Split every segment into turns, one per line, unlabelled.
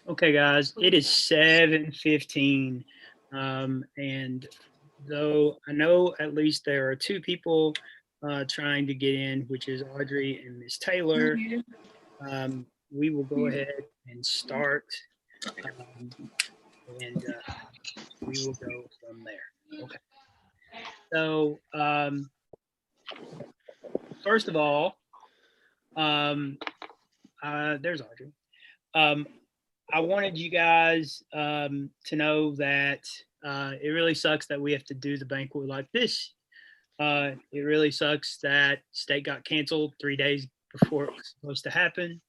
Okay, guys, it is 7:15, and though I know at least there are two people trying to get in, which is Audrey and Miss Taylor, we will go ahead and start, um, and we will go from there. Okay. So, first of all, um, there's Audrey. Um, I wanted you guys to know that it really sucks that we have to do the banquet like this. It really sucks that state got canceled 3 days before it was supposed to happen.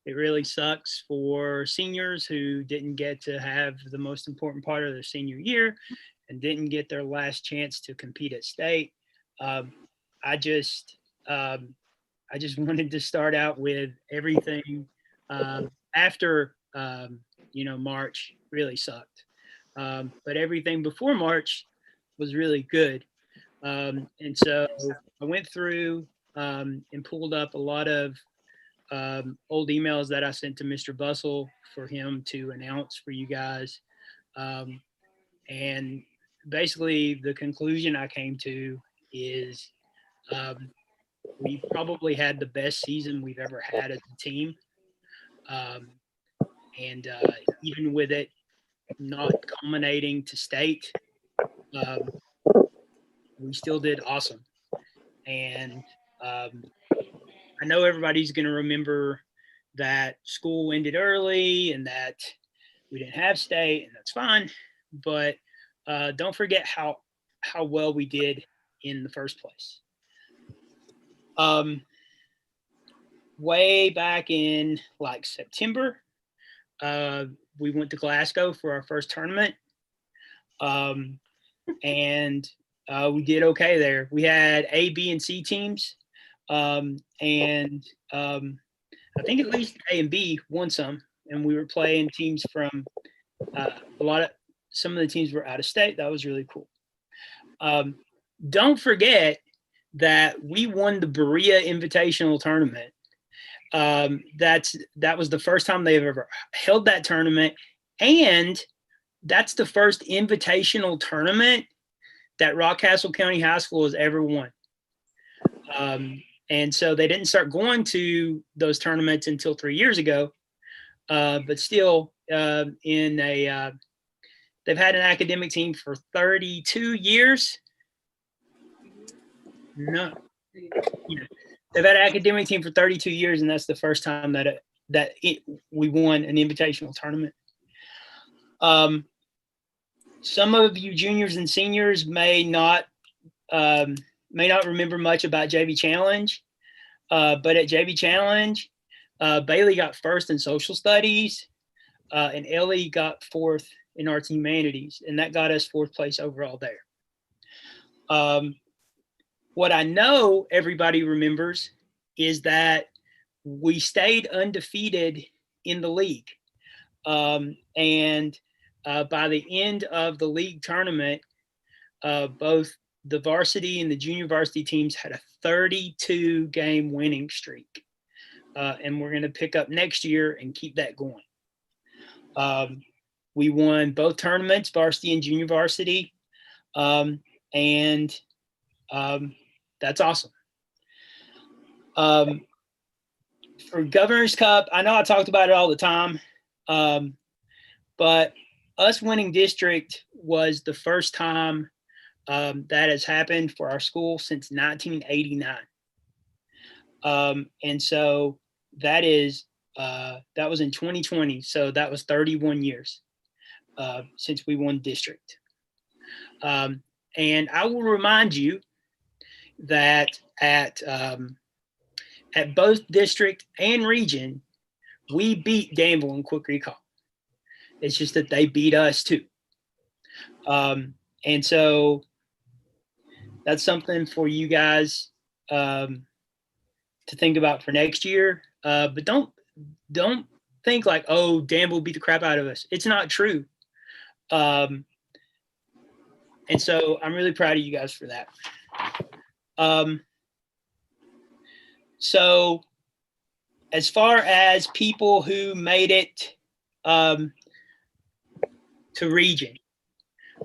It really sucks for seniors who didn't get to have the most important part of their senior year and didn't get their last chance to compete at state. Um, I just um, I just wanted to start out with everything after March really sucked, but everything before March was really good. And so I went through and pulled up a lot of old emails that I sent to Mr. Bustle for him to announce for you guys. Um, and basically, the conclusion I came to is um, we probably had the best season we've ever had as a team. Um, and even with it not culminating to state, um, we still did awesome. And um, I know everybody's going to remember that school ended early and that we didn't have state, and that's fine. But don't forget how well we did in the first place. Um, Way back in like September, uh, we went to Glasgow for our first tournament, um, and we did okay there. We had A, B, and C teams, and I think at least A and B won some, and we were playing teams from uh, a lot of some of the teams were out of state. That was really cool. Um, don't forget that we won the Berea Invitational Tournament. That was the first time they've ever held that tournament, and that's the first invitational tournament that Rockcastle County High School has ever won. And so they didn't start going to those tournaments until 3 years ago. But still, they've had an academic team for 32 years. No, they've had an academic team for 32 years, and that's the first time we won an invitational tournament. Some of you juniors and seniors may not remember much about JV Challenge, but at JV Challenge, Bailey got first in social studies, and Ellie got fourth in arts and humanities, and that got us fourth place overall there. What I know everybody remembers is that we stayed undefeated in the league. And by the end of the league tournament, both the varsity and the junior varsity teams had a 32 game winning streak. And we're going to pick up next year and keep that going. We won both tournaments, varsity and junior varsity. And that's awesome. For Governor's Cup, I know I talked about it all the time, but us winning district was the first time that has happened for our school since 1989. And so that was in 2020. So that was 31 years since we won district. And I will remind you that at both district and region, we beat Danville in quick recall. It's just that they beat us too. And so that's something for you guys to think about for next year. But don't think like, oh, Danville beat the crap out of us. It's not true. And so I'm really proud of you guys for that. So as far as people who made it to region.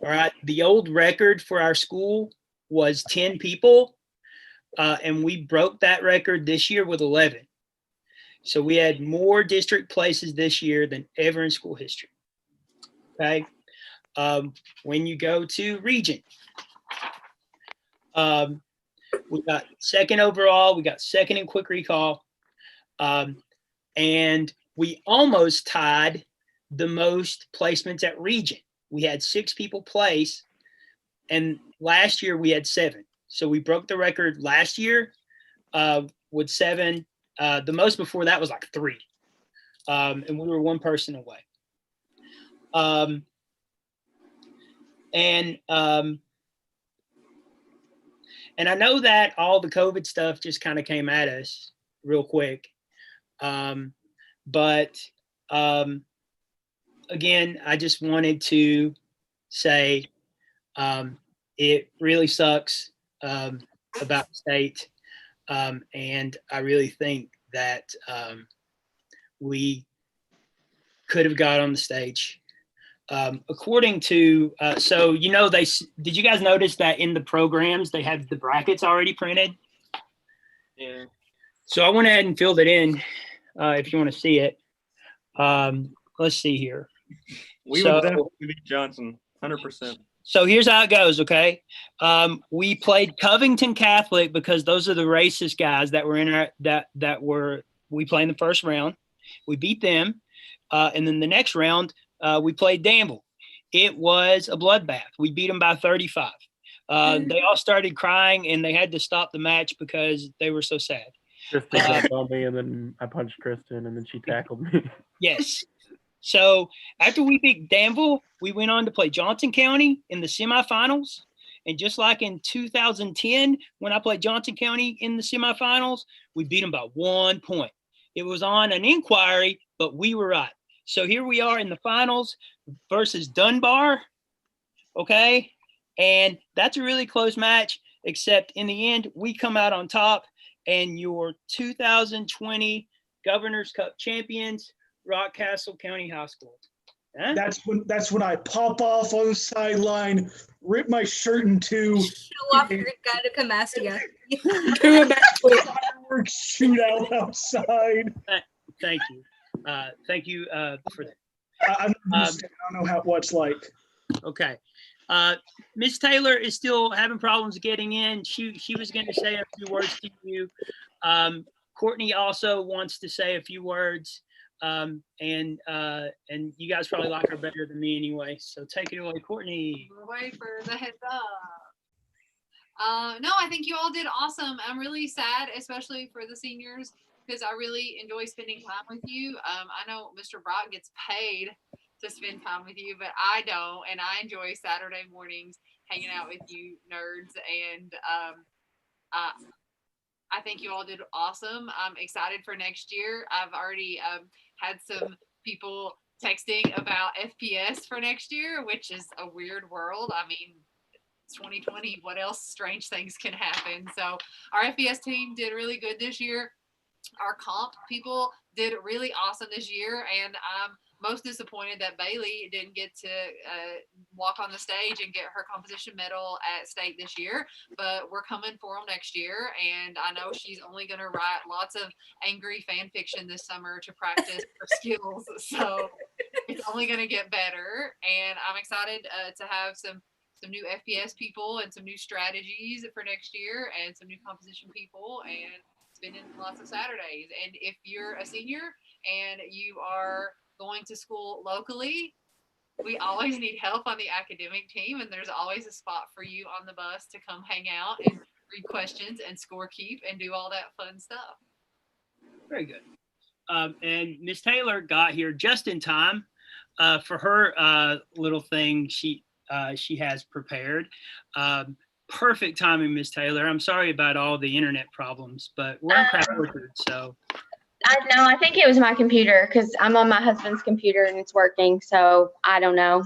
All right. The old record for our school was 10 people, and we broke that record this year with 11. So we had more district places this year than ever in school history. Okay. When you go to region, we got second overall, we got second in quick recall, and we almost tied the most placements at region. We had 6 people place, and last year we had 7. So we broke the record last year with 7. The most before that was like 3, and we were 1 person away. And I know that all the COVID stuff just kind of came at us real quick. But again, I just wanted to say it really sucks about the state. And I really think that we could have got on the stage. According to, so, you know, did you guys notice that in the programs, they have the brackets already printed?
Yeah.
So I went ahead and filled it in if you want to see it. Let's see here.
We would definitely beat Johnson, 100%.
So here's how it goes, okay? We played Covington Catholic because those are the racist guys that were in our, we played in the first round. We beat them. And then the next round, we played Danville. It was a bloodbath. We beat them by 35. They all started crying, and they had to stop the match because they were so sad.
Kristin jumped on me, and then I punched Kristin, and then she tackled me.
Yes. So after we beat Danville, we went on to play Johnson County in the semifinals. And just like in 2010, when I played Johnson County in the semifinals, we beat them by 1 point. It was on an inquiry, but we were right. So here we are in the finals versus Dunbar, okay? And that's a really close match, except in the end, we come out on top, and your 2020 Governor's Cup champions, Rockcastle County High School. Huh?
That's when I pop off on the sideline, rip my shirt in 2.
Show off your gynecomastia.
Fireworks shootout outside.
Thank you. Thank you for that.
I don't know what it's like.
Okay. Miss Taylor is still having problems getting in. She was going to say a few words to you. Courtney also wants to say a few words. And you guys probably like her better than me anyway. So take it away, Courtney.
We're waiting for the heads up. No, I think you all did awesome. I'm really sad, especially for the seniors, because I really enjoy spending time with you. I know Mr. Brock gets paid to spend time with you, but I don't, and I enjoy Saturday mornings hanging out with you nerds, and I think you all did awesome. I'm excited for next year. I've already had some people texting about FPS for next year, which is a weird world. I mean, it's 2020. What else strange things can happen? So our FPS team did really good this year. Our comp people did really awesome this year, and I'm most disappointed that Bailey didn't get to walk on the stage and get her composition medal at state this year, but we're coming for them next year, and I know she's only going to write lots of angry fan fiction this summer to practice her skills, so it's only going to get better, and I'm excited to have some new FPS people and some new strategies for next year and some new composition people and spending lots of Saturdays. And if you're a senior and you are going to school locally, we always need help on the academic team, and there's always a spot for you on the bus to come hang out and read questions and score keep and do all that fun stuff.
Very good. And Miss Taylor got here just in time for her little thing she has prepared. Perfect timing, Miss Taylor. I'm sorry about all the internet problems, but we're in Craft Orchard, so.
I think it was my computer because I'm on my husband's computer and it's working. So I don't know.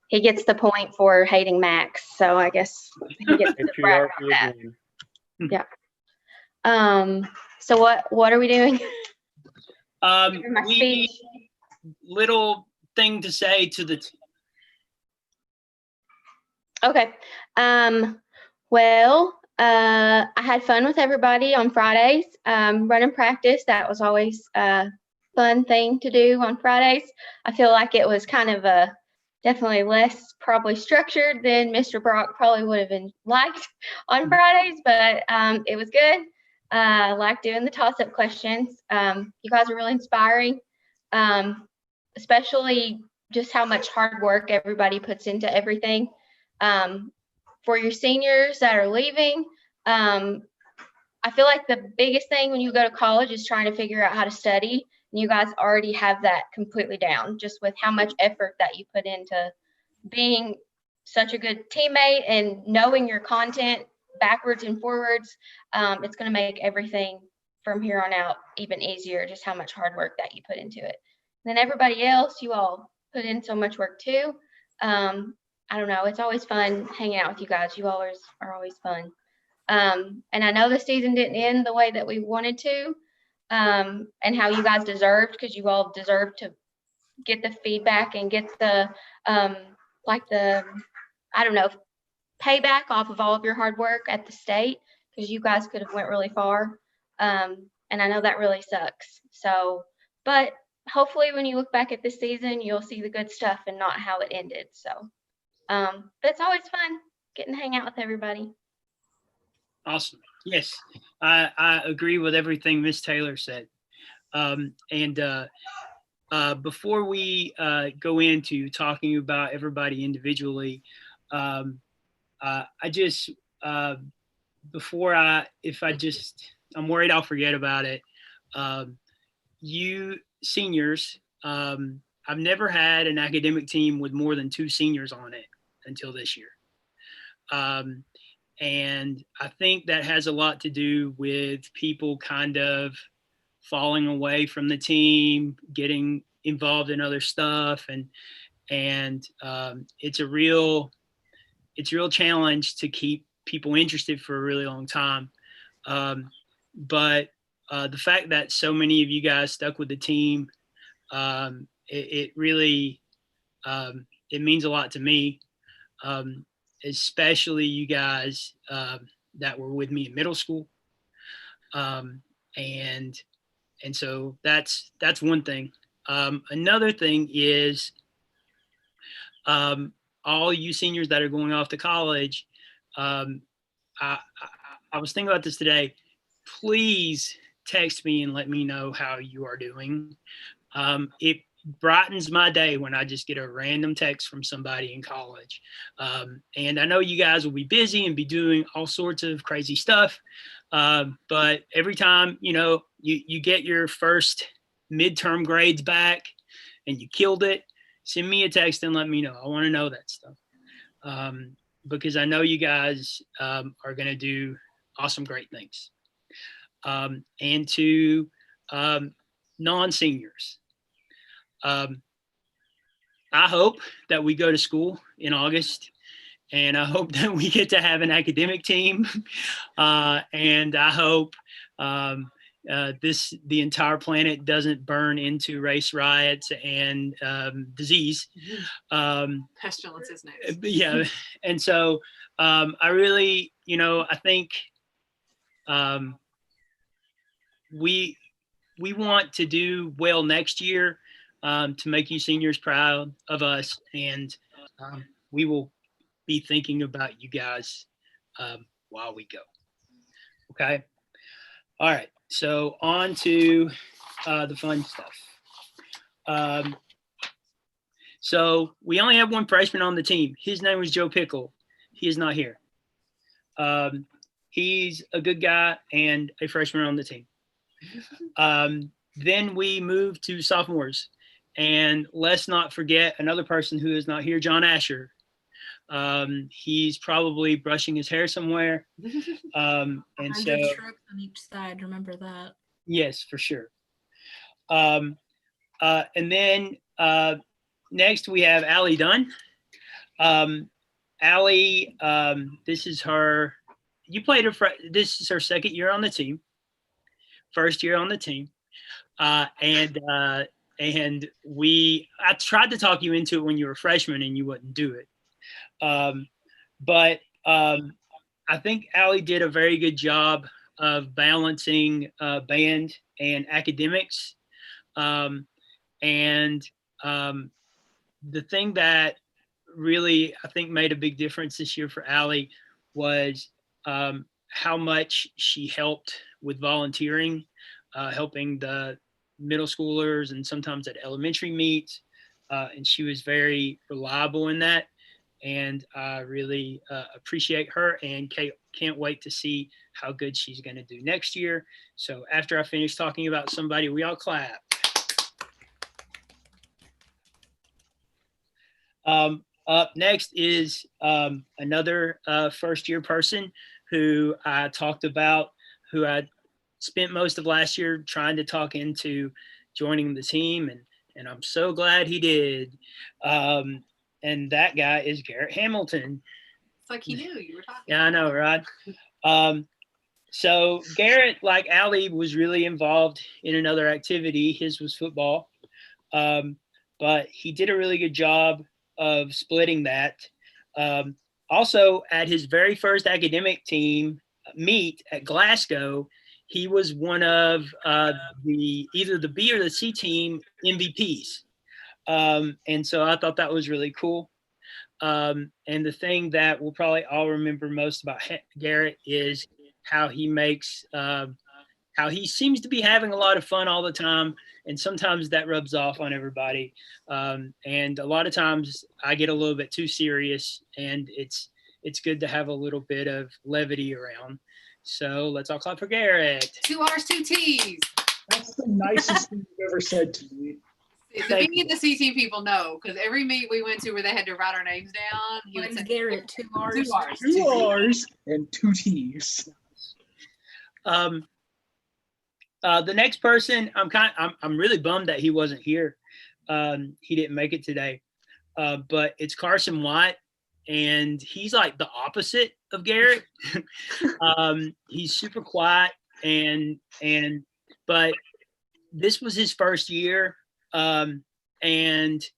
He gets the point for hating Macs. So I guess he gets the brag about that. Yeah. So what are we doing?
little thing to say to the team?
Okay. Well, I had fun with everybody on Fridays. Running practice, that was always a fun thing to do on Fridays. I feel like it was kind of definitely less probably structured than Mr. Brock probably would have been liked on Fridays, but it was good. I like doing the toss-up questions. You guys are really inspiring, especially just how much hard work everybody puts into everything. For your seniors that are leaving, I feel like the biggest thing when you go to college is trying to figure out how to study. And you guys already have that completely down, just with how much effort that you put into being such a good teammate and knowing your content backwards and forwards. It's going to make everything from here on out even easier, just how much hard work that you put into it. And then everybody else, you all put in so much work too. I don't know. It's always fun hanging out with you guys. You always are always fun. And I know the season didn't end the way that we wanted to, and how you guys deserved, because you all deserved to get the feedback and get the, I don't know, payback off of all of your hard work at the state, because you guys could have went really far. And I know that really sucks. So, but hopefully when you look back at this season, you'll see the good stuff and not how it ended. So. But it's always fun getting to hang out with everybody.
Awesome. Yes, I agree with everything Miss Taylor said. Before we go into talking about everybody individually, I'm worried I'll forget about it. You seniors, I've never had an academic team with more than 2 seniors on it until this year. And I think that has a lot to do with people kind of falling away from the team, getting involved in other stuff. And it's a real challenge to keep people interested for a really long time. But the fact that so many of you guys stuck with the team, it really, it means a lot to me. Especially you guys that were with me in middle school. And so that's one thing. Another thing is all you seniors that are going off to college, I was thinking about this today. Please text me and let me know how you are doing. It brightens my day when I just get a random text from somebody in college. And I know you guys will be busy and be doing all sorts of crazy stuff. But every time, you get your first midterm grades back and you killed it, send me a text and let me know. I want to know that stuff. Because I know you guys are going to do awesome, great things. And to non-seniors, I hope that we go to school in August, and I hope that we get to have an academic team. And I hope the entire planet doesn't burn into race riots and disease.
Pestilence is next.
Yeah. And so I really, I think we want to do well next year. To make you seniors proud of us, and we will be thinking about you guys while we go. Okay. All right. So on to the fun stuff. So we only have one freshman on the team. His name was Joe Pickle. He is not here. He's a good guy and a freshman on the team. Then we moved to sophomores. And let's not forget another person who is not here, John Asher. He's probably brushing his hair somewhere. And so
strokes on each side, remember that.
Yes, for sure. And then next we have Allie Dunn. Allie, this is her second year on the team, first year on the team. And and I tried to talk you into it when you were a freshman and you wouldn't do it. But I think Allie did a very good job of balancing band and academics. The thing that really, I think, made a big difference this year for Allie was how much she helped with volunteering, helping the middle schoolers and sometimes at elementary meets. And she was very reliable in that. And I really appreciate her and can't wait to see how good she's going to do next year. So after I finish talking about somebody, we all clap. Up next is another first-year person who I talked about, who I spent most of last year trying to talk into joining the team, and I'm so glad he did. And that guy is Garrett Hamilton.
It's like he knew you were talking.
Yeah, I know, right? So Garrett, like Allie, was really involved in another activity. His was football. But he did a really good job of splitting that. Also, at his very first academic team meet at Glasgow, he was one of either the B or the C team MVPs. And so I thought that was really cool. And the thing that we'll probably all remember most about Garrett is how he how he seems to be having a lot of fun all the time. And sometimes that rubs off on everybody. And a lot of times I get a little bit too serious, and it's good to have a little bit of levity around. So let's all clap for Garrett.
2 R's, 2 T's.
That's the nicest thing you've ever said to me.
The B and the C team people know, because every meet we went to where they had to write our names down, he would
Mine's
say
Garrett, 2 R's.
2 R's.
2 R's and 2 T's.
The next person, I'm really bummed that he wasn't here. He didn't make it today. But it's Carson White, and he's like the opposite of Garrett. He's super quiet, but this was his first year. You guys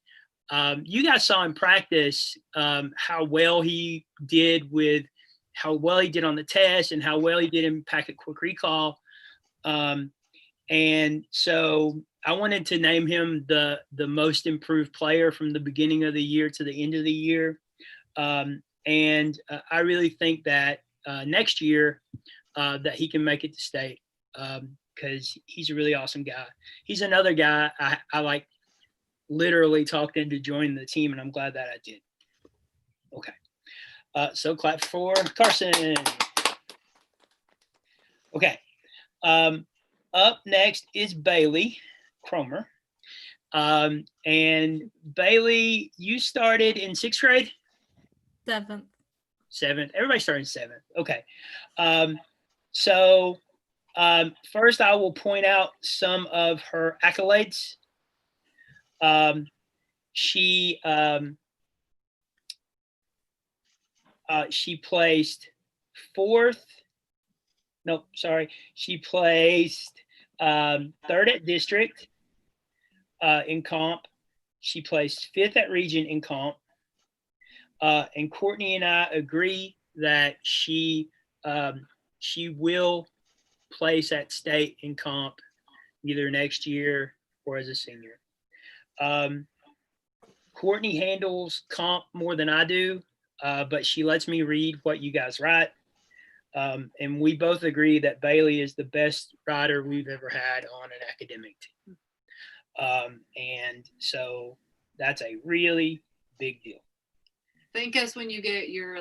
saw in practice how well he did on the test and how well he did in packet quick recall. And so I wanted to name him the most improved player from the beginning of the year to the end of the year. I really think that next year that he can make it to state because he's a really awesome guy. He's another guy I like literally talked into joining the team, and I'm glad that I did. Okay. So clap for Carson. Okay. Up next is Bailey Cromer. And Bailey, you started in 6th grade?
7th.
7th. Everybody started in 7th. Okay. So first I will point out some of her accolades. She placed 4th. No, sorry. She placed 3rd at district in comp. She placed 5th at region in comp. And Courtney and I agree that she will place at state in comp either next year or as a senior. Courtney handles comp more than I do, but she lets me read what you guys write. And we both agree that Bailey is the best writer we've ever had on an academic team. And so that's a really big deal.
Thank us when you get your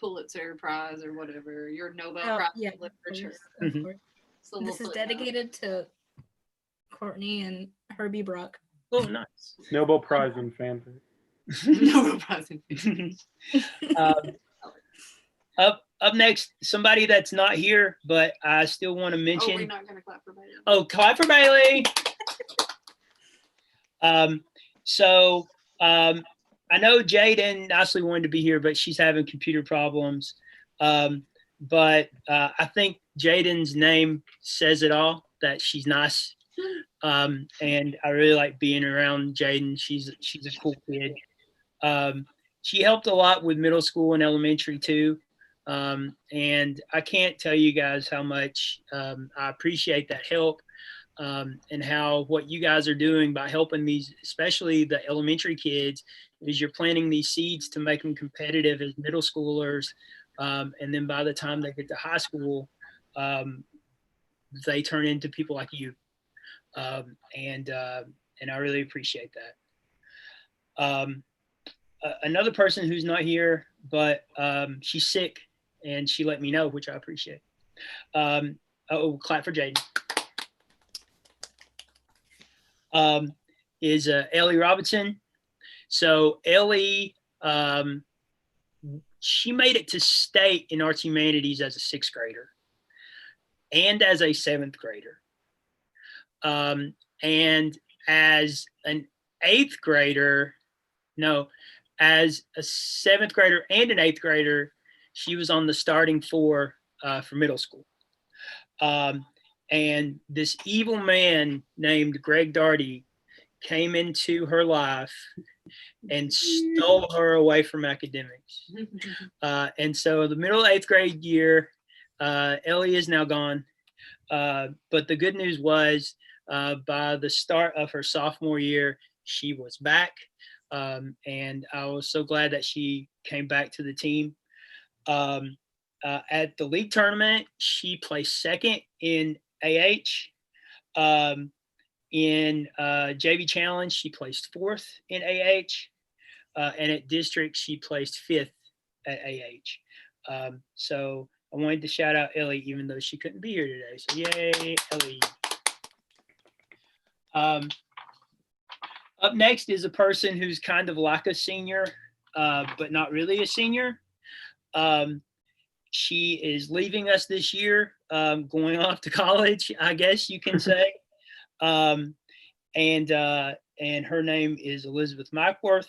Pulitzer Prize or whatever, your Nobel Prize in Literature.
Mm-hmm.
This is dedicated to Courtney and Herbie Brock.
Oh, nice.
Nobel Prize in fantasy.
Nobel Prize in fantasy.
Up next, somebody that's not here, but I still want to mention.
Oh, we're not going to clap for Bailey.
Oh, clap for Bailey. I know Jaden nicely wanted to be here, but she's having computer problems. But I think Jaden's name says it all, that she's nice. And I really like being around Jaden. She's a cool kid. She helped a lot with middle school and elementary too. And I can't tell you guys how much I appreciate that help, and how what you guys are doing by helping these, especially the elementary kids, is you're planting these seeds to make them competitive as middle schoolers. And then by the time they get to high school, they turn into people like you. And I really appreciate that. Another person who's not here, but she's sick, and she let me know, which I appreciate. Clap for Jaden. Is Ellie Robinson. So Ellie, she made it to state in arts humanities as a 6th grader and as a 7th grader. And as an 8th grader, as a 7th grader and an 8th grader, she was on the starting 4 for middle school. And this evil man named Greg Darty came into her life and stole her away from academics. And so the middle 8th grade year, Ellie is now gone. But the good news was, by the start of her sophomore year, she was back. And I was so glad that she came back to the team. At the league tournament, she placed 2nd in AH. In JV Challenge, she placed 4th in AH. And at district, she placed 5th at AH. So I wanted to shout out Ellie, even though she couldn't be here today. So yay, Ellie. Up next is a person who's kind of like a senior, but not really a senior. She is leaving us this year, going off to college, I guess you can say. And her name is Elizabeth Mackworth.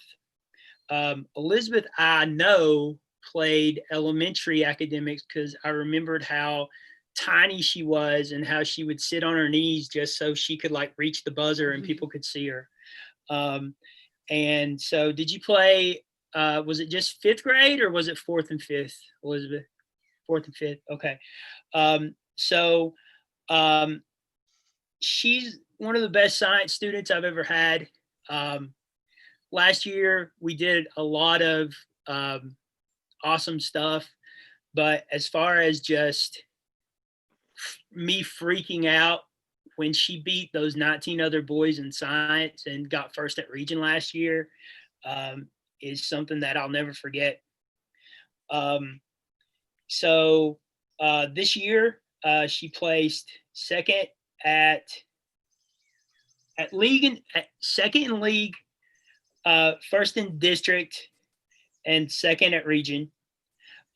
Elizabeth, I know, played elementary academics because I remembered how tiny she was and how she would sit on her knees just so she could like reach the buzzer and people could see her. And so did you play, was it just 5th grade or was it 4th and 5th, Elizabeth? 4th and 5th. Okay. So she's one of the best science students I've ever had. Last year we did a lot of awesome stuff, but as far as just me freaking out when she beat those 19 other boys in science and got 1st at region last year, is something that I'll never forget. So this year she placed 2nd at league and 2nd in league, 1st in district, and 2nd at region.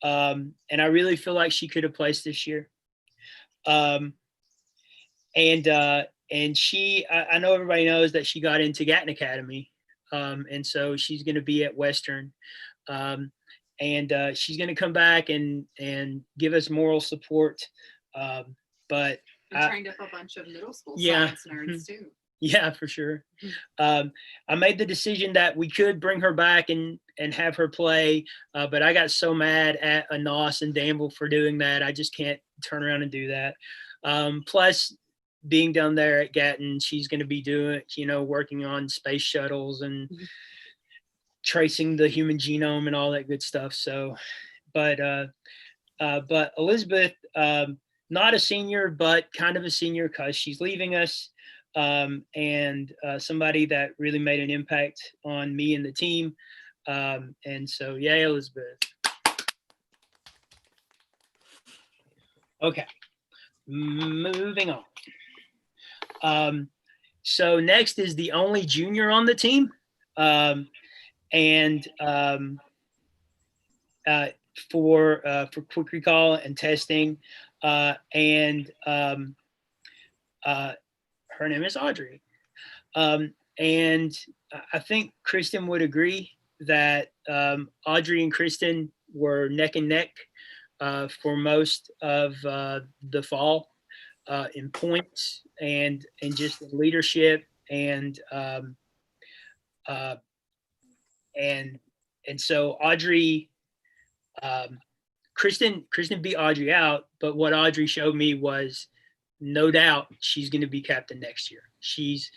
And I really feel like she could have placed this year. And she, I know everybody knows that she got into Gatton Academy. And so she's going to be at Western. And she's going to come back and give us moral support. But
I trained up a bunch of middle school
Yeah.
science nerds too.
yeah, for sure. I made the decision that we could bring her back and have her play, but I got so mad at Anos and Danville for doing that. I just can't turn around and do that. Plus, being down there at Gatton, she's going to be doing, working on space shuttles and tracing the human genome and all that good stuff. So, but Elizabeth, not a senior, but kind of a senior because she's leaving us. And somebody that really made an impact on me and the team. And so, yay, Elizabeth. Okay, moving on. So next is the only junior on the team. For quick recall and testing, her name is Audrey. And I think Kristin would agree that Audrey and Kristin were neck and neck for most of the fall. in points and just in leadership and so Audrey, Kristin beat Audrey out, but what Audrey showed me was no doubt she's going to be captain next year. She's,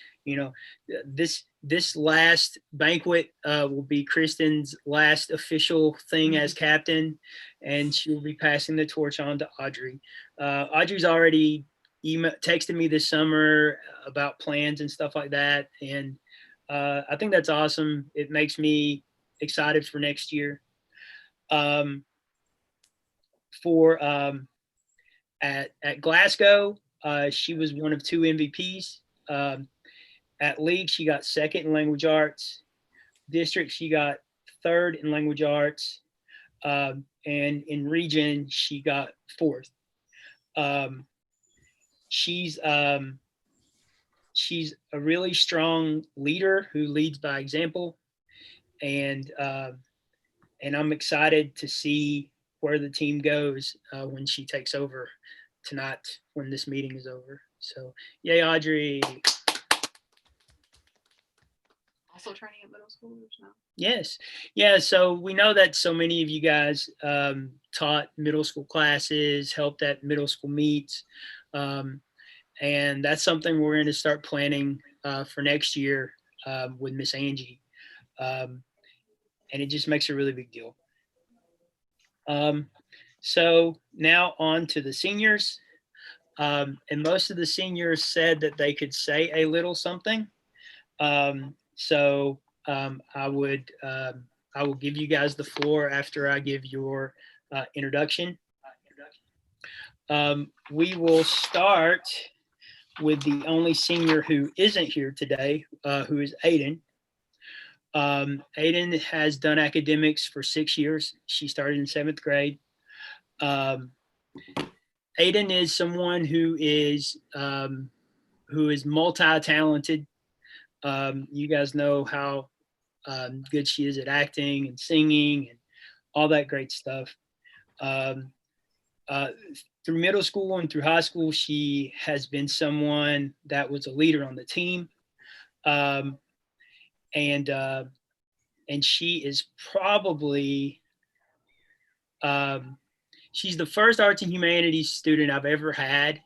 this last banquet will be Kristin's last official thing as captain, and she will be passing the torch on to Audrey. Audrey's already texted me this summer about plans and stuff like that, and I think that's awesome. It makes me excited for next year. At Glasgow, she was one of 2 MVPs. At league, she got 2nd in language arts. District, she got 3rd in language arts. And in region, she got 4th. She's a really strong leader who leads by example. And I'm excited to see where the team goes when she takes over tonight when this meeting is over. So, yay, Audrey.
Also training at middle schoolers now.
Yes. Yeah, so we know that so many of you guys taught middle school classes, helped at middle school meets, and that's something we're going to start planning for next year with Miss Angie. And it just makes a really big deal. So now on to the seniors. And most of the seniors said that they could say a little something. So I will give you guys the floor after I give your introduction. We will start with the only senior who isn't here today, who is Aiden. Aiden has done academics for 6 years. She started in 7th grade. Aiden is someone who is multi-talented. You guys know how good she is at acting and singing and all that great stuff. Through middle school and through high school, she has been someone that was a leader on the team. And she is probably, she's the first arts and humanities student I've ever had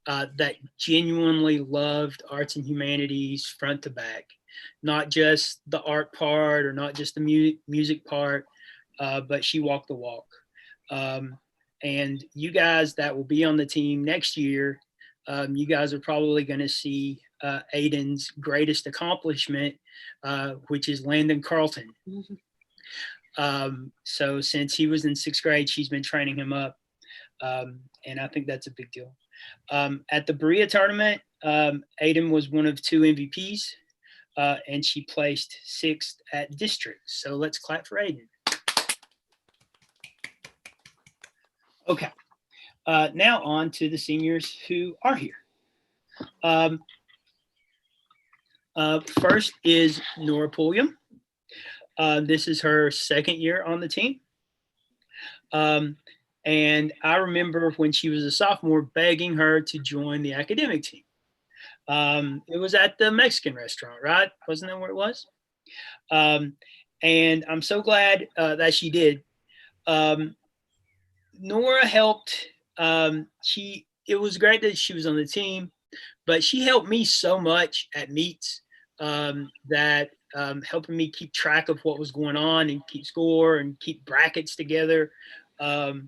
that genuinely loved arts and humanities front to back, not just the art part or not just the music part, but she walked the walk. And you guys that will be on the team next year, you guys are probably going to see Aiden's greatest accomplishment, which is Landon Carlton. So since he was in 6th grade, she's been training him up. And I think that's a big deal. At the Berea tournament, Aiden was one of 2 MVPs, and she placed 6th at district. So let's clap for Aiden. Okay. Now on to the seniors who are here. First is Nora Podium. This is her 2nd year on the team. And I remember when she was a sophomore begging her to join the academic team. It was at the Mexican restaurant, right? Wasn't that where it was? And I'm so glad that she did. Nora helped. It was great that she was on the team, but she helped me so much at meets that helping me keep track of what was going on and keep score and keep brackets together. Most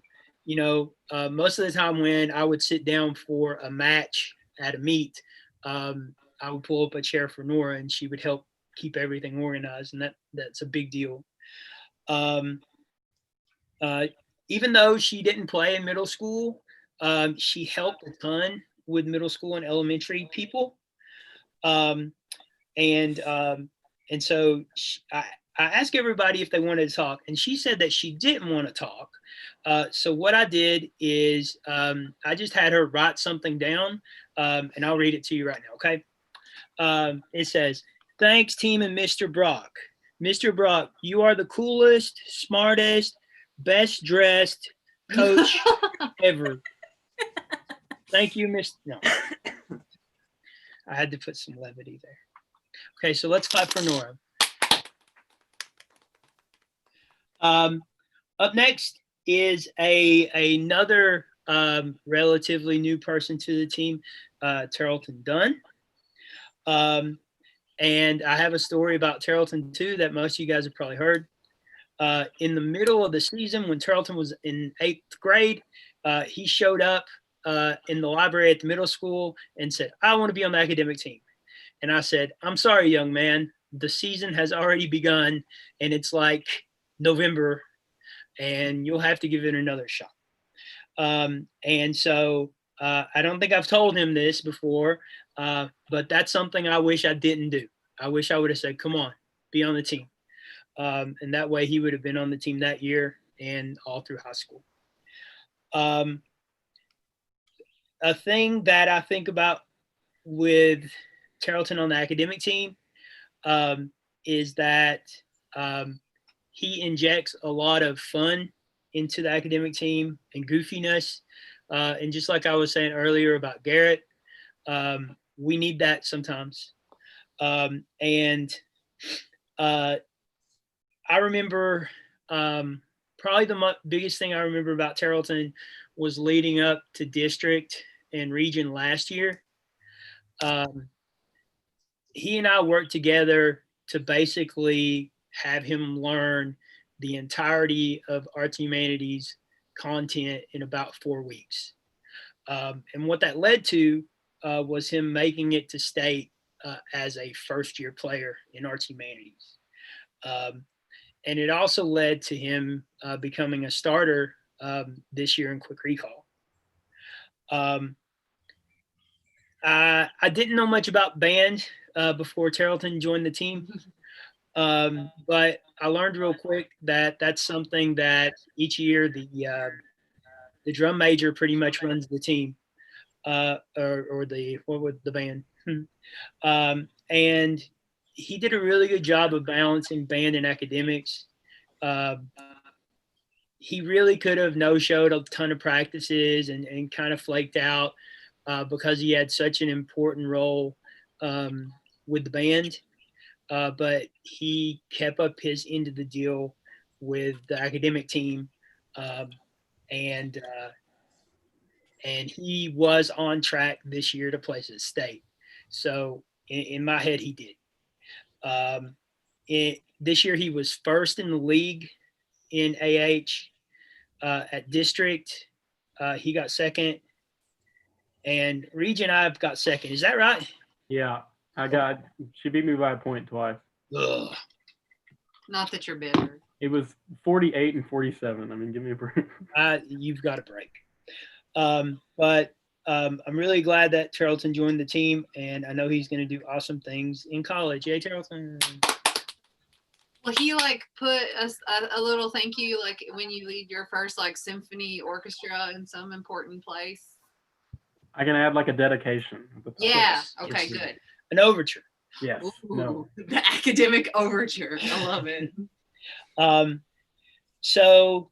of the time when I would sit down for a match at a meet, I would pull up a chair for Nora and she would help keep everything organized, and that's a big deal. Even though she didn't play in middle school, she helped a ton with middle school and elementary people. And so I asked everybody if they wanted to talk, and she said that she didn't want to talk. So what I did is I just had her write something down, and I'll read it to you right now, okay? It says, "Thanks, team and Mr. Brock. Mr. Brock, you are the coolest, smartest, best dressed coach ever. Thank you, Miss. No, I had to put some levity there. Okay, so let's clap for Nora. Up next is another relatively new person to the team, Tarleton Dunn. And I have a story about Tarleton too that most of you guys have probably heard. In the middle of the season, when Tarleton was in 8th grade, he showed up in the library at the middle school and said, "I want to be on the academic team." And I said, "I'm sorry, young man, the season has already begun and it's like November and you'll have to give it another shot." And so I don't think I've told him this before, but that's something I wish I didn't do. I wish I would have said, "Come on, be on the team." And that way he would have been on the team that year and all through high school. A thing that I think about with Tarleton on the academic team is that he injects a lot of fun into the academic team and goofiness. And just like I was saying earlier about Garrett, we need that sometimes. And I remember probably the biggest thing I remember about Tarleton was leading up to district and region last year. He and I worked together to basically have him learn the entirety of Arts and Humanities content in about 4 weeks. And what that led to was him making it to state as a first-year player in Arts and Humanities. And it also led to him becoming a starter this year in quick recall. I didn't know much about band before Tarleton joined the team, but I learned real quick that that's something that each year the drum major pretty much runs the team, or the band. And he did a really good job of balancing band and academics. He really could have no-showed a ton of practices and kind of flaked out because he had such an important role with the band. But he kept up his end of the deal with the academic team. And he was on track this year to place at state. So in my head, he did. This year, he was first in the league in AH. At district, he got second. And region, I've got second. Is that right?
Yeah, she beat me by a point twice.
Ugh.
Not that you're bitter.
It was 48 and 47. I mean, give me a break.
You've got a break. But I'm really glad that Tarleton joined the team, and I know he's going to do awesome things in college. Yay, Tarleton.
Will he put a little thank you when you lead your first symphony orchestra in some important place?
I can add a dedication.
Yeah.
Yes.
Okay.
Yes.
Good.
An overture.
Yes.
Ooh,
No.
the academic overture. I love it.
So,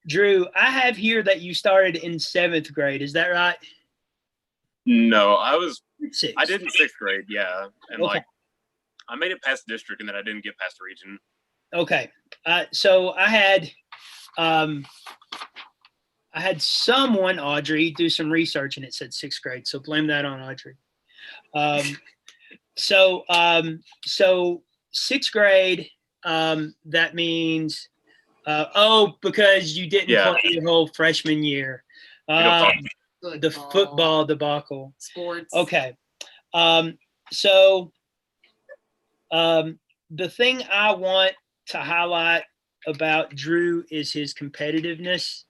Drew, I have here that you started in 7th grade. Is that right?
No, I did in 6th grade. Yeah. And
Okay.
I made it past district and then I didn't get past region.
Okay. So I had someone, Audrey, do some research and it said 6th grade. So blame that on Audrey. So 6th grade, that means, because you didn't play your whole freshman year. The football debacle.
Sports.
Okay. So the thing I want to highlight about Drew is his competitiveness.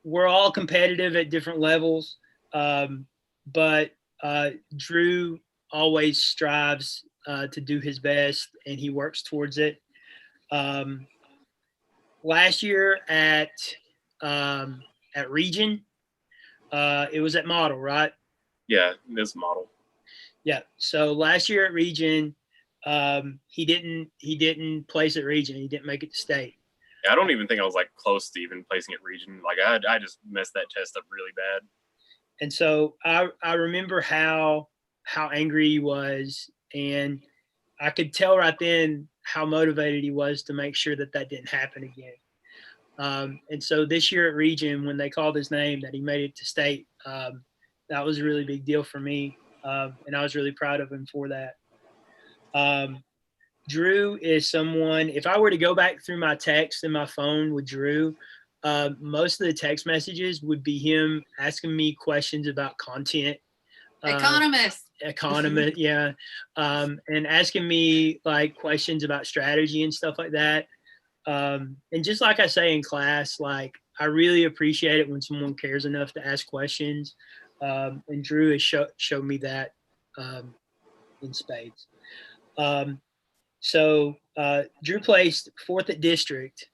We're all competitive at different levels, but Drew always strives to do his best, and he works towards it. Last year at Region, it was at Model, right?
Yeah, this model.
Yeah. So last year at Region, he didn't place at Region. He didn't make it to state.
I don't even think I was like close to even placing at region. Like I just messed that test up really bad.
And so I remember how angry he was, and I could tell right then how motivated he was to make sure that didn't happen again. And so this year at region, when they called his name, that he made it to state, that was a really big deal for me. And I was really proud of him for that. Drew is someone, if I were to go back through my text in my phone with Drew, most of the text messages would be him asking me questions about content.
Economist.
Yeah. And asking me like questions about strategy and stuff like that. And just like I say in class, like I really appreciate it when someone cares enough to ask questions. And Drew has showed me that in spades. So Drew placed 4th at district,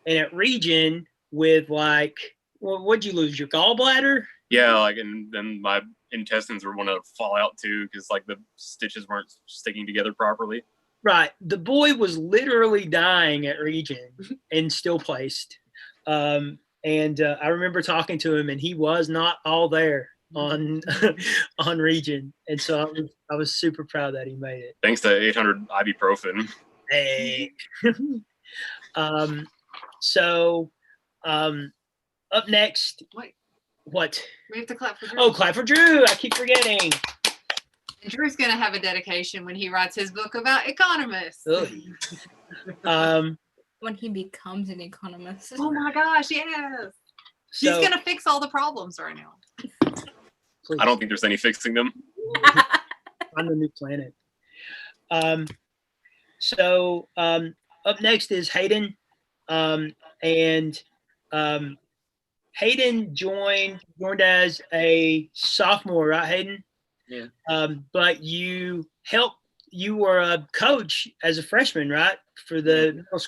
and at region with like, well, what'd you lose? Your gallbladder?
Yeah, like, and then my intestines were going to fall out too because like the stitches weren't sticking together properly.
Right. The boy was literally dying at region and still placed. And I remember talking to him, and he was not all there on on region, and so I was super proud that he made it.
Thanks to 800 ibuprofen.
Hey. So up next,
Wait,
what?
we have to clap for Drew.
Oh, clap for Drew! I keep forgetting.
And Drew's gonna have a dedication when he writes his book about economists.
When he becomes an economist.
Oh my gosh, yes.
So,
He's gonna fix all the problems right now.
please,
I don't think there's any fixing them.
on the new planet. So up next is Hayden, and Hayden joined as a sophomore, right, Hayden?
Yeah.
But you were a coach as a freshman, right, for the middle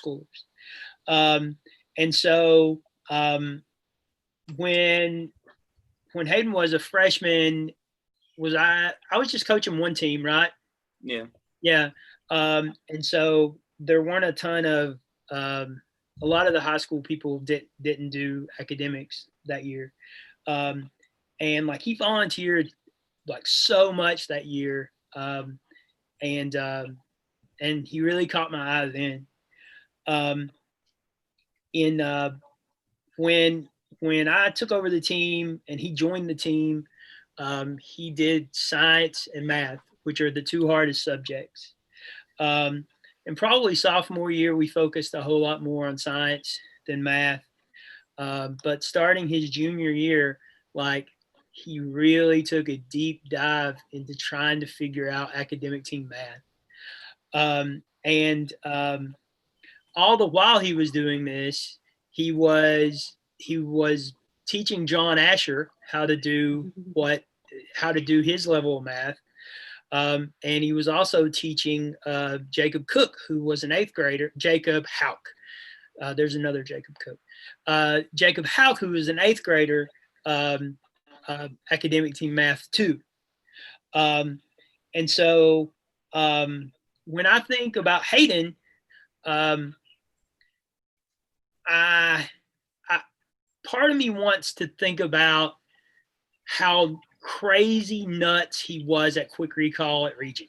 schoolers. And so when Hayden was a freshman, I was just coaching one team, right?
Yeah.
Yeah. And so there weren't a ton of a lot of the high school people didn't do academics that year. And like he volunteered like so much that year. And he really caught my eye then. When I took over the team and he joined the team, he did science and math, which are the 2 hardest subjects. And probably sophomore year, we focused a whole lot more on science than math. But starting his junior year, like he really took a deep dive into trying to figure out academic team math. And all the while he was doing this, he was teaching John Asher how to do his level of math. And he was also teaching Jacob Cook, who was an 8th grader, Jacob Hauk. There's another Jacob Cook. Jacob Hauk, who was an 8th grader, academic team math too. And so when I think about Hayden, part of me wants to think about how crazy nuts he was at quick recall at region,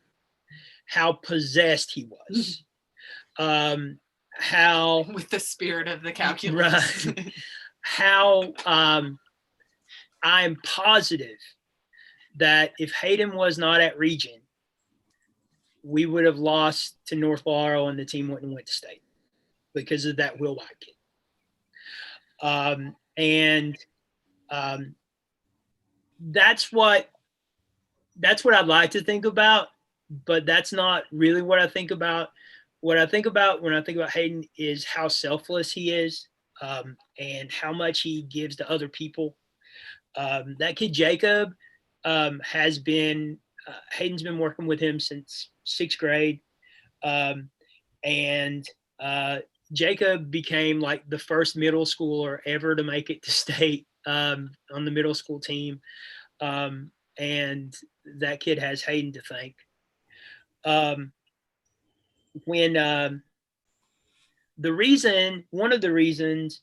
how possessed he was, how
with the spirit of the calculus.
Right, how I'm positive that if Hayden was not at region, we would have lost to North Laurel and the team wouldn't have went to state because of that Will White kid. That's what I'd like to think about, but that's not really what I think about. What I think about when I think about Hayden is how selfless he is, and how much he gives to other people. That kid Jacob has been Hayden's been working with him since 6th grade, and Jacob became like the first middle schooler ever to make it to state on the middle school team. And that kid has Hayden to thank. one of the reasons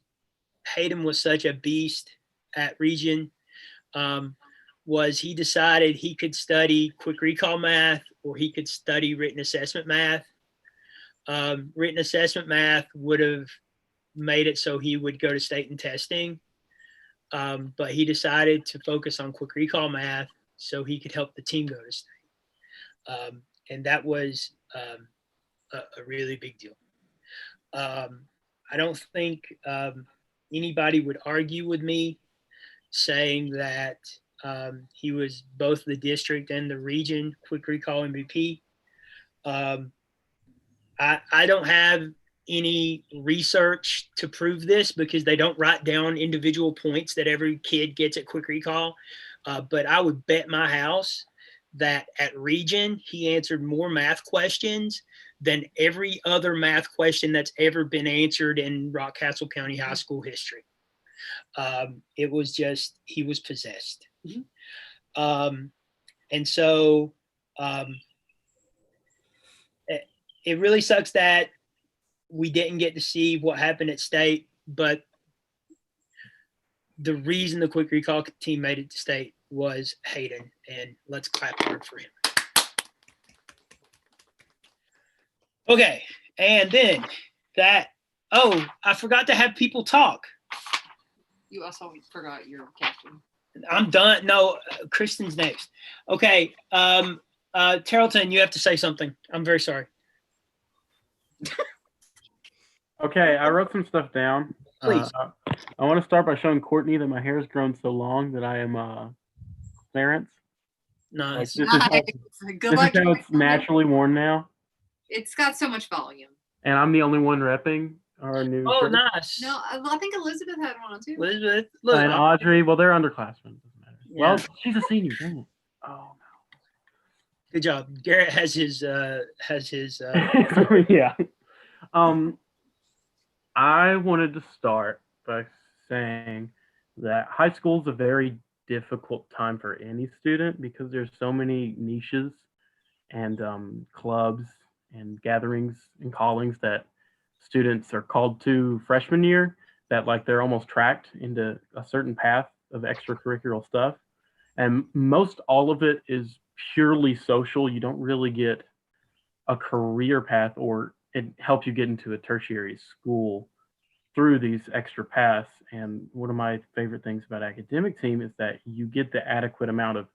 Hayden was such a beast at Region was he decided he could study quick recall math or he could study written assessment math. Written assessment math would have made it so he would go to state and testing, but he decided to focus on quick recall math so he could help the team go to state. And that was a really big deal. I don't think anybody would argue with me saying that he was both the district and the region quick recall MVP. I don't have any research to prove this because they don't write down individual points that every kid gets at quick recall. But I would bet my house that at region, he answered more math questions than every other math question that's ever been answered in Rockcastle County High School history. It was just, he was possessed. And so it really sucks that we didn't get to see what happened at state, but the reason the quick recall team made it to state was Hayden, and let's clap hard for him. Okay, and then I forgot to have people talk.
You also forgot your captain.
I'm done. No, Kristen's next. Okay, Tarleton, you have to say something. I'm very sorry.
Okay, I wrote some stuff down.
Please.
I want to start by showing Courtney that my hair has grown so long that I am Clarence.
Nice.
Like,
Nice. Good luck.
This is how it's naturally worn now.
It's got so much volume.
And I'm the only one repping our new
Oh,
shirt.
nice.
No, I think Elizabeth had one too.
Elizabeth, look.
And Audrey, well, they're underclassmen. Doesn't matter.
Yeah.
Well, she's a senior. Dang it. Oh,
Good job. Garrett has his
no. Yeah. I wanted to start by saying that high school is a very difficult time for any student because there's so many niches and clubs and gatherings and callings that students are called to freshman year that like they're almost tracked into a certain path of extracurricular stuff. And most all of it is purely social. You don't really get a career path or it helps you get into a tertiary school through these extra paths. And one of my favorite things about academic team is that you get the adequate amount of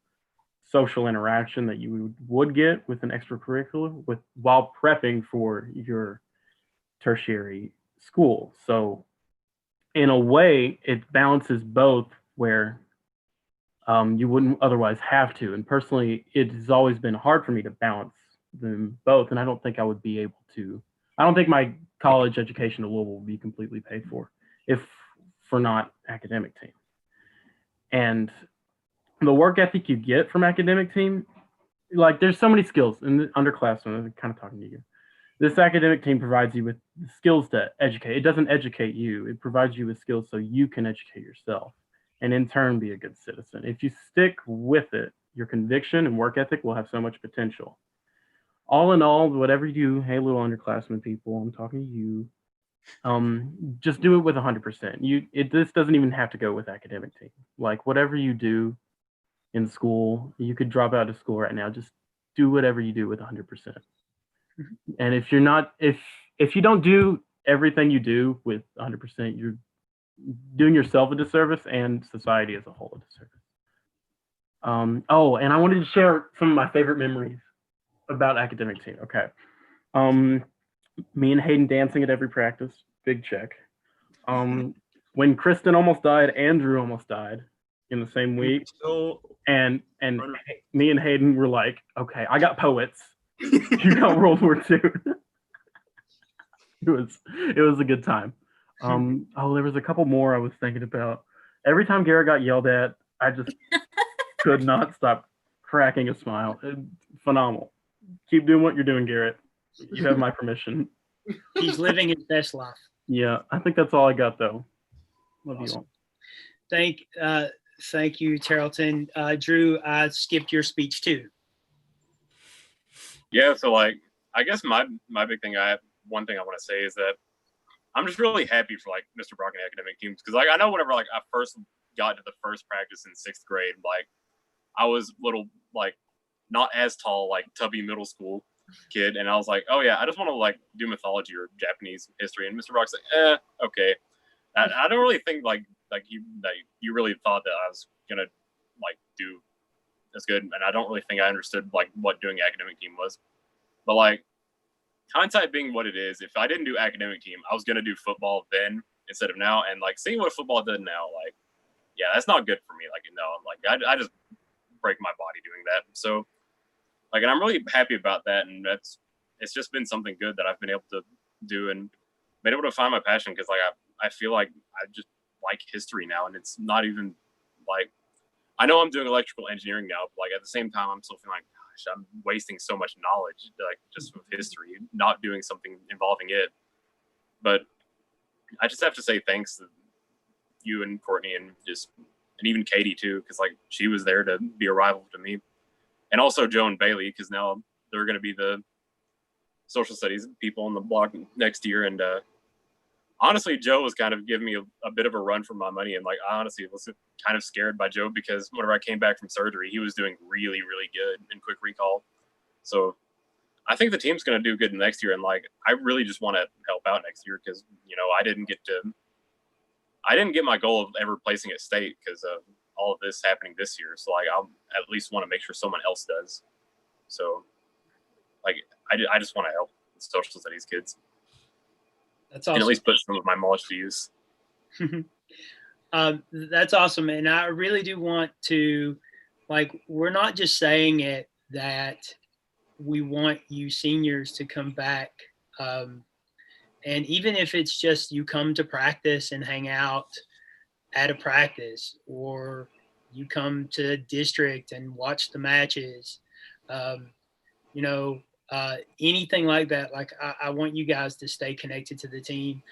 social interaction that you would get with an extracurricular while prepping for your tertiary school. So in a way, it balances both where you wouldn't otherwise have to. And personally, it has always been hard for me to balance them both. And I don't think I would be able to. I don't think my college education at Louisville will be completely paid for if for not academic team. And the work ethic you get from academic team, like there's so many skills in the underclassmen. I'm kind of talking to you. This academic team provides you with skills to educate. It doesn't educate you. It provides you with skills so you can educate yourself and in turn be a good citizen. If you stick with it, your conviction and work ethic will have so much potential. All in all, whatever you do, hey, little underclassmen people, I'm talking to you. Just do it with 100%. This doesn't even have to go with academic team. Like whatever you do in school, you could drop out of school right now. Just do whatever you do with 100%. And if you're not, if you don't do everything you do with 100%, you're doing yourself a disservice and society as a whole a disservice. Oh, and I wanted to share some of my favorite memories about academic team. Okay. Me and Hayden dancing at every practice, big check. When Kristin almost died, Andrew almost died in the same week. And me and Hayden were like, okay, I got poets. You got World War II. It was a good time. There was a couple more I was thinking about. Every time Garrett got yelled at, I just could not stop cracking a smile. Phenomenal. Keep doing what you're doing, Garrett. You have my permission.
He's living his best life.
Yeah, I think that's all I got though. Love
Awesome.
You all.
Thank you, Tarleton. Drew, I skipped your speech too.
Yeah, so like I guess my big thing one thing I want to say is that I'm just really happy for like Mr. Brock and academic teams because like I know whenever like I first got to the first practice in 6th grade, like I was little like not as tall like tubby middle school kid, and I was like, oh yeah, I just want to like do mythology or Japanese history, and Mr. Brock's like, okay. I don't really think like you really thought that I was gonna like do as good, and I don't really think I understood like what doing academic team was, but like. Hindsight being what it is, if I didn't do academic team, I was gonna do football then instead of now. And like seeing what football does now, like, yeah, that's not good for me. Like, no, like I just break my body doing that. So, like, and I'm really happy about that. And it's just been something good that I've been able to do and been able to find my passion because like I feel like I just like history now, and it's not even like I know I'm doing electrical engineering now, but like at the same time, I'm still feeling like. I'm wasting so much knowledge, like just with history, not doing something involving it. But I just have to say thanks to you and Courtney and even Katie too, because like she was there to be a rival to me, and also Joe and Bailey because now they're going to be the social studies people on the block next year. And honestly, Joe was kind of giving me a bit of a run for my money, and like I honestly was kind of scared by Joe because whenever I came back from surgery, he was doing really, really good in quick recall. So I think the team's going to do good next year, and like I really just want to help out next year because I didn't get my goal of ever placing at state because of all of this happening this year. So like I'll at least want to make sure someone else does. So like I just want to help the social studies kids.
That's awesome.
And at least put some of my knowledge to use.
That's awesome. And I really do want to, like, we're not just saying it that we want you seniors to come back. And even if it's just you come to practice and hang out at a practice, or you come to district and watch the matches, anything like that, like I want you guys to stay connected to the team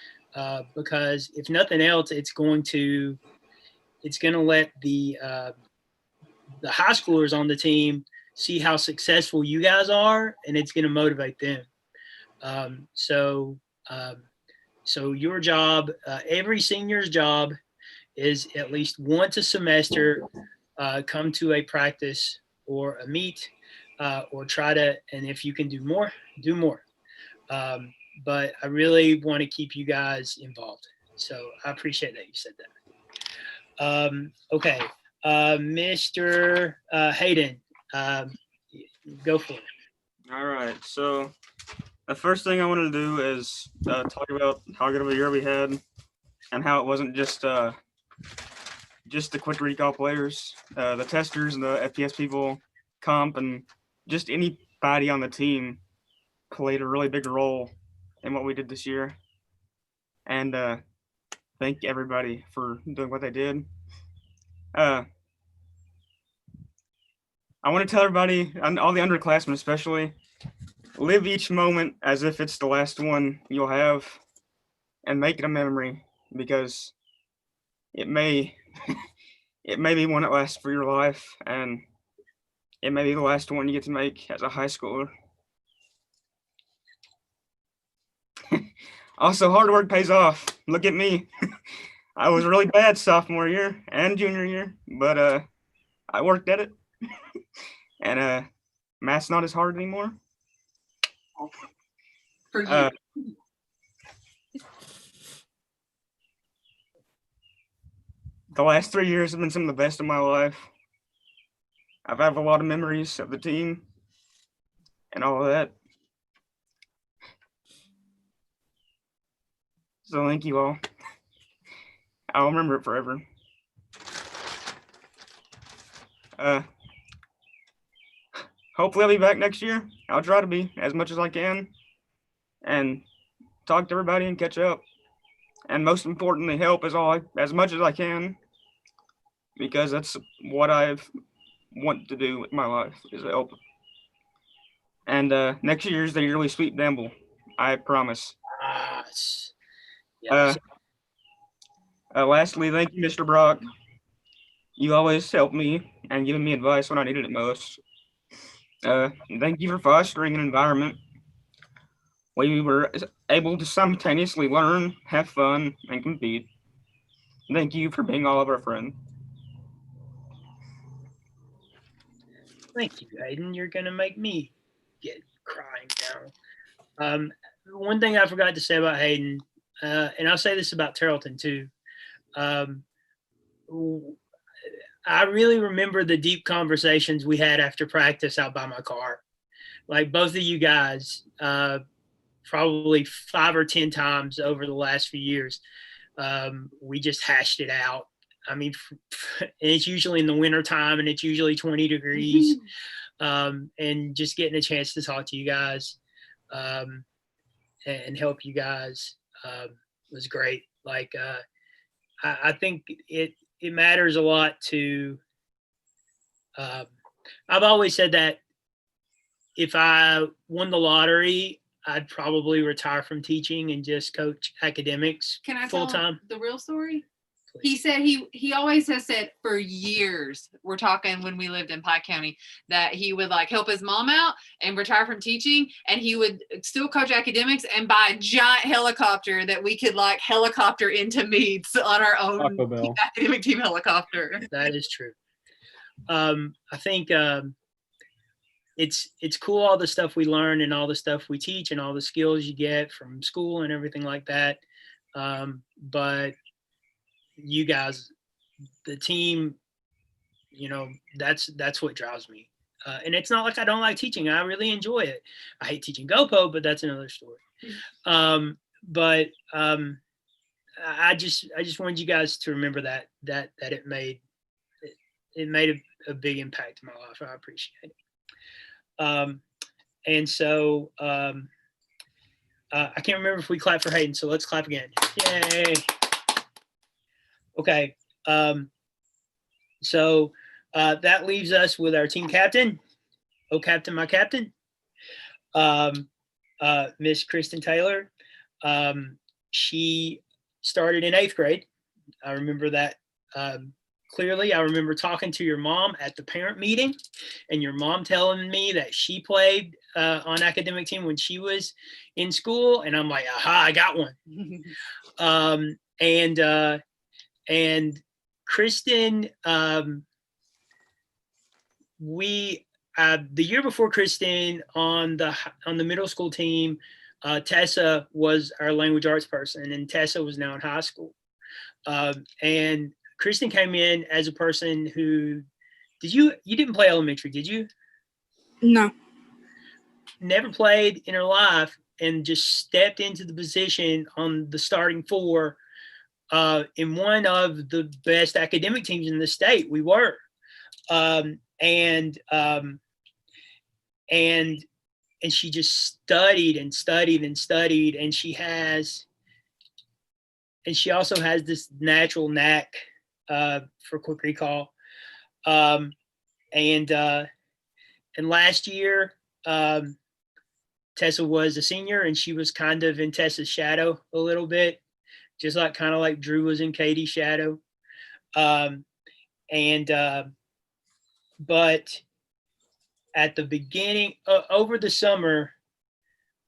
because if nothing else, it's going to let the high schoolers on the team see how successful you guys are, and it's going to motivate them. So your job, every senior's job, is at least once a semester come to a practice or a meet. Or try to, and if you can do more, do more. But I really want to keep you guys involved. So I appreciate that you said that. Okay. Mr. Hayden, go for it.
All right. So the first thing I wanted to do is talk about how good of a year we had and how it wasn't just the quick recall players, the testers and the FPS people, comp, and just anybody on the team played a really big role in what we did this year. And thank everybody for doing what they did. I want to tell everybody, and all the underclassmen especially, live each moment as if it's the last one you'll have and make it a memory because it may be one that lasts for your life, and it may be the last one you get to make as a high schooler. Also, hard work pays off. Look at me. I was really bad sophomore year and junior year, but I worked at it. And math's not as hard anymore.
For you.
The last 3 years have been some of the best of my life. I've had a lot of memories of the team and all of that. So thank you all. I'll remember it forever. Hopefully I'll be back next year. I'll try to be as much as I can and talk to everybody and catch up. And most importantly, help as much as I can, because that's what I've want to do with my life, is help. And next year's the yearly sweep gamble, I promise.
Yes.
Lastly, thank you, Mr. Brock. You always helped me and given me advice when I needed it most. Thank you for fostering an environment We were able to simultaneously learn, have fun, and compete. Thank you for being all of our friends.
Thank you, Hayden. You're gonna make me get crying now. One thing I forgot to say about Hayden, and I'll say this about Tarleton too. I really remember the deep conversations we had after practice out by my car. Like both of you guys, probably 5 or 10 times over the last few years, we just hashed it out. I mean, it's usually in the winter time and it's usually 20 degrees. And just getting a chance to talk to you guys and help you guys was great. Like, I think it matters a lot to, I've always said that if I won the lottery, I'd probably retire from teaching and just coach academics
Can I
full
tell
time.
the real story? He said he always has said for years, we're talking when we lived in Pike County, that he would like help his mom out and retire from teaching, and he would still coach academics and buy a giant helicopter that we could like helicopter into meets on our own academic team helicopter.
That is true. I think it's cool, all the stuff we learn and all the stuff we teach and all the skills you get from school and everything like that. But you guys, the team, you know, that's what drives me. And it's not like I don't like teaching. I really enjoy it. I hate teaching GoPo, but that's another story. I just wanted you guys to remember that it made a big impact in my life. I appreciate it. And so I can't remember if we clapped for Hayden, so let's clap again. Yay. Okay. So that leaves us with our team captain. Oh, captain, my captain. Miss Kristin Taylor. She started in 8th grade. I remember that clearly. I remember talking to your mom at the parent meeting and your mom telling me that she played on academic team when she was in school. And I'm like, aha, I got one. And Kristin, the year before Kristin on the middle school team, Tessa was our language arts person, and Tessa was now in high school. And Kristin came in as a person who, you didn't play elementary, did you?
No.
Never played in her life, and just stepped into the position on the starting 4 in one of the best academic teams in the state. We were. And she just studied and studied and studied, and she also has this natural knack for quick recall. And last year, Tessa was a senior, and she was kind of in Tessa's shadow a little bit, just kind of like Drew was in Katie's shadow. But at the beginning, over the summer,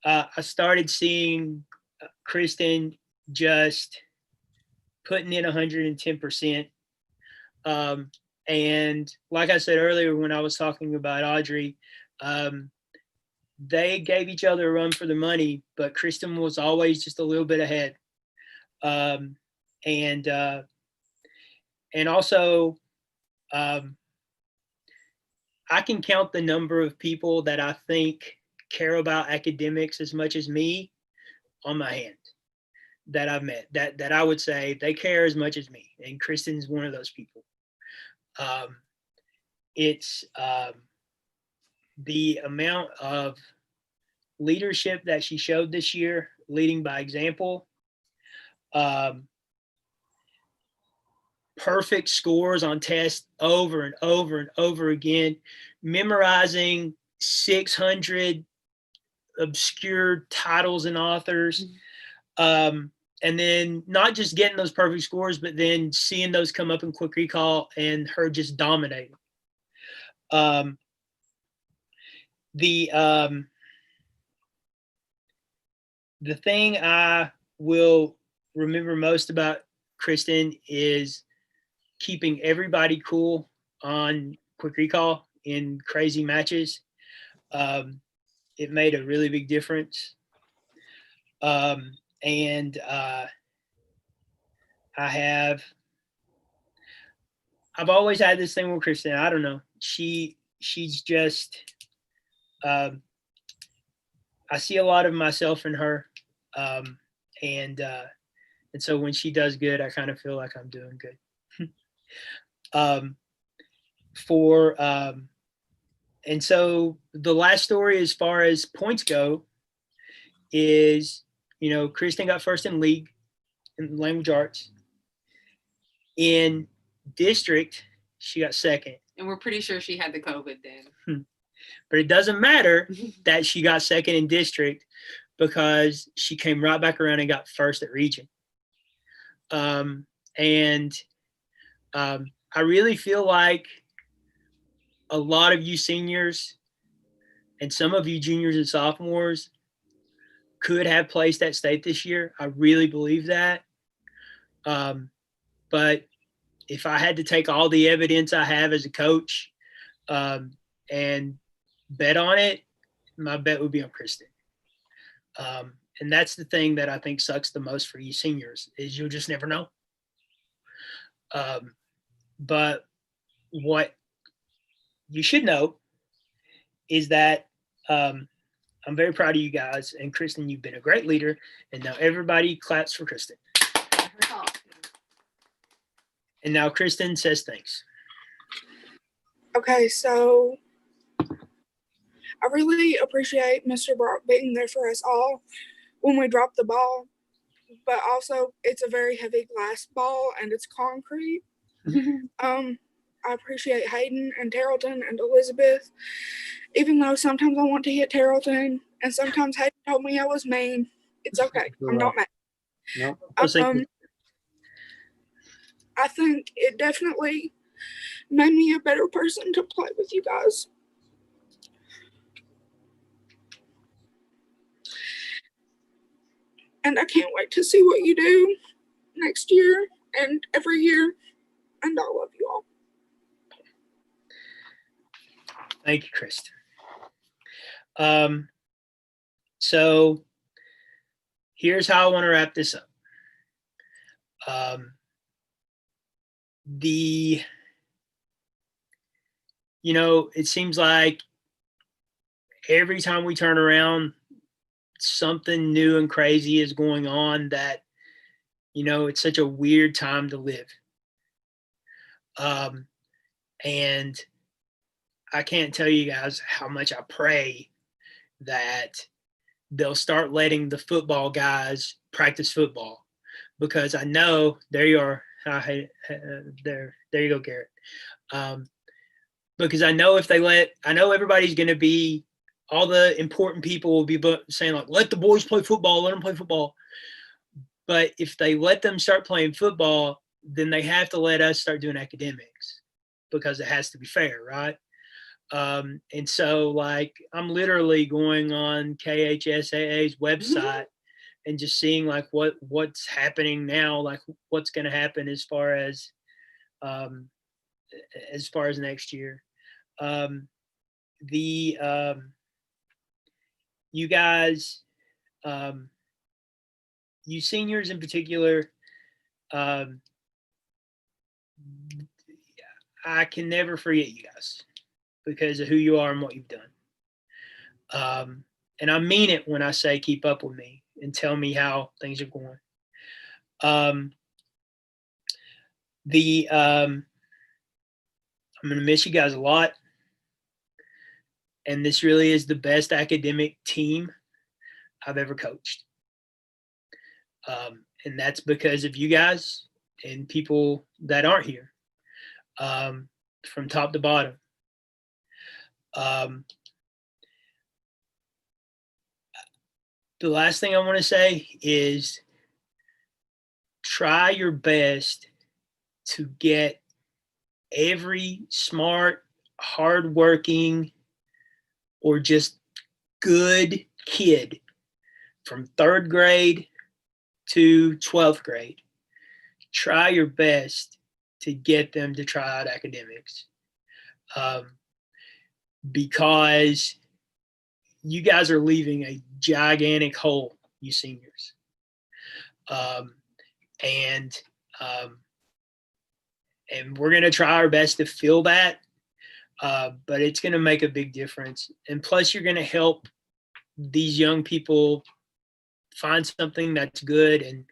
I started seeing Kristin just putting in 110%. And like I said earlier, when I was talking about Audrey, they gave each other a run for the money, but Kristin was always just a little bit ahead. And also, I can count the number of people that I think care about academics as much as me on my hand that I've met, that I would say they care as much as me. And Kristin's one of those people. It's the amount of leadership that she showed this year, leading by example. Perfect scores on tests over and over and over again, memorizing 600 obscure titles and authors. And then not just getting those perfect scores, but then seeing those come up in quick recall and her just dominating. the thing I will remember most about Kristin is keeping everybody cool on quick recall in crazy matches. It made a really big difference. And I've always had this thing with Kristin. I don't know. She's just, I see a lot of myself in her. And so when she does good, I kind of feel like I'm doing good. And so the last story as far as points go is, Kristin got first in league in language arts. In district, she got second.
And we're pretty sure she had the COVID then.
But it doesn't matter that she got second in district because she came right back around and got first at region. I really feel like a lot of you seniors and some of you juniors and sophomores could have placed at state this year. I really believe that. But if I had to take all the evidence I have as a coach and bet on it, my bet would be on Kristin. And that's the thing that I think sucks the most for you seniors is you'll just never know. But what you should know is that I'm very proud of you guys. And Kristin, you've been a great leader. And now everybody claps for Kristin. And now Kristin says thanks.
Okay, so I really appreciate Mr. Brock being there for us all when we drop the ball, but also it's a very heavy glass ball and it's concrete. I appreciate Hayden and Tarleton and Elizabeth, even though sometimes I want to hit Tarleton and sometimes Hayden told me I was mean. It's okay. I'm not mad.
No.
I think it definitely made me a better person to play with you guys. And I can't wait to see what you do next year and every year. And I love you all.
Thank you, Kristin. So here's how I want to wrap this up. It seems like every time we turn around, something new and crazy is going on that, it's such a weird time to live. And I can't tell you guys how much I pray that they'll start letting the football guys practice football, because I know there you are. There you go, Garrett. Because I know I know everybody's going to be, all the important people will be saying like, let the boys play football, let them play football. But if they let them start playing football, then they have to let us start doing academics because it has to be fair, right? And so like I'm literally going on KHSAA's website and just seeing like what's happening now, like what's going to happen as far as next year. You guys, you seniors in particular, I can never forget you guys because of who you are and what you've done. And I mean it when I say keep up with me and tell me how things are going. I'm going to miss you guys a lot. And this really is the best academic team I've ever coached. And that's because of you guys and people that aren't here, from top to bottom. The last thing I want to say is try your best to get every smart, hardworking, or just good kid from 3rd grade to 12th grade, try your best to get them to try out academics. Because you guys are leaving a gigantic hole, you seniors. And we're going to try our best to fill that, but it's going to make a big difference. And plus, you're going to help these young people find something that's good,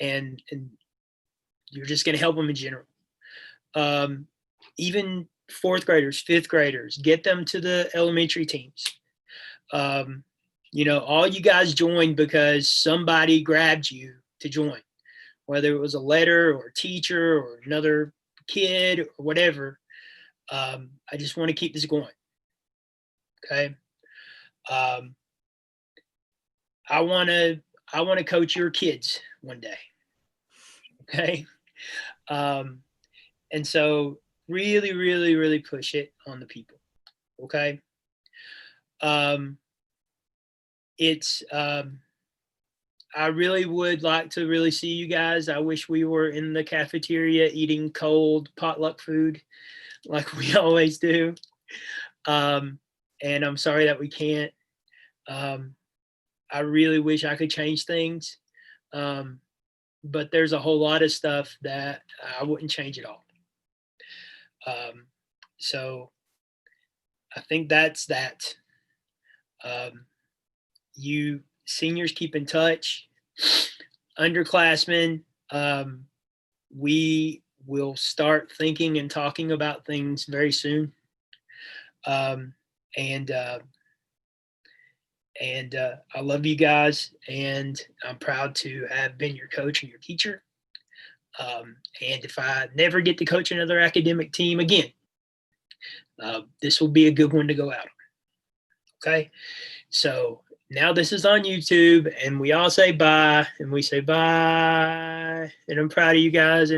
and you're just going to help them in general. Even 4th graders, 5th graders, get them to the elementary teams. All you guys joined because somebody grabbed you to join, whether it was a letter or a teacher or another kid or whatever. I just want to keep this going. Okay. I want to coach your kids one day. Okay. And so really, really, really push it on the people. Okay. I really would like to really see you guys. I wish we were in the cafeteria eating cold potluck food like we always do. And I'm sorry that we can't. I really wish I could change things. But there's a whole lot of stuff that I wouldn't change at all. So I think that's that. You seniors keep in touch. Underclassmen, we will start thinking and talking about things very soon. And I love you guys, and I'm proud to have been your coach and your teacher. And if I never get to coach another academic team again, this will be a good one to go out on. Okay, so now this is on YouTube, and we all say bye, and we say bye, and I'm proud of you guys.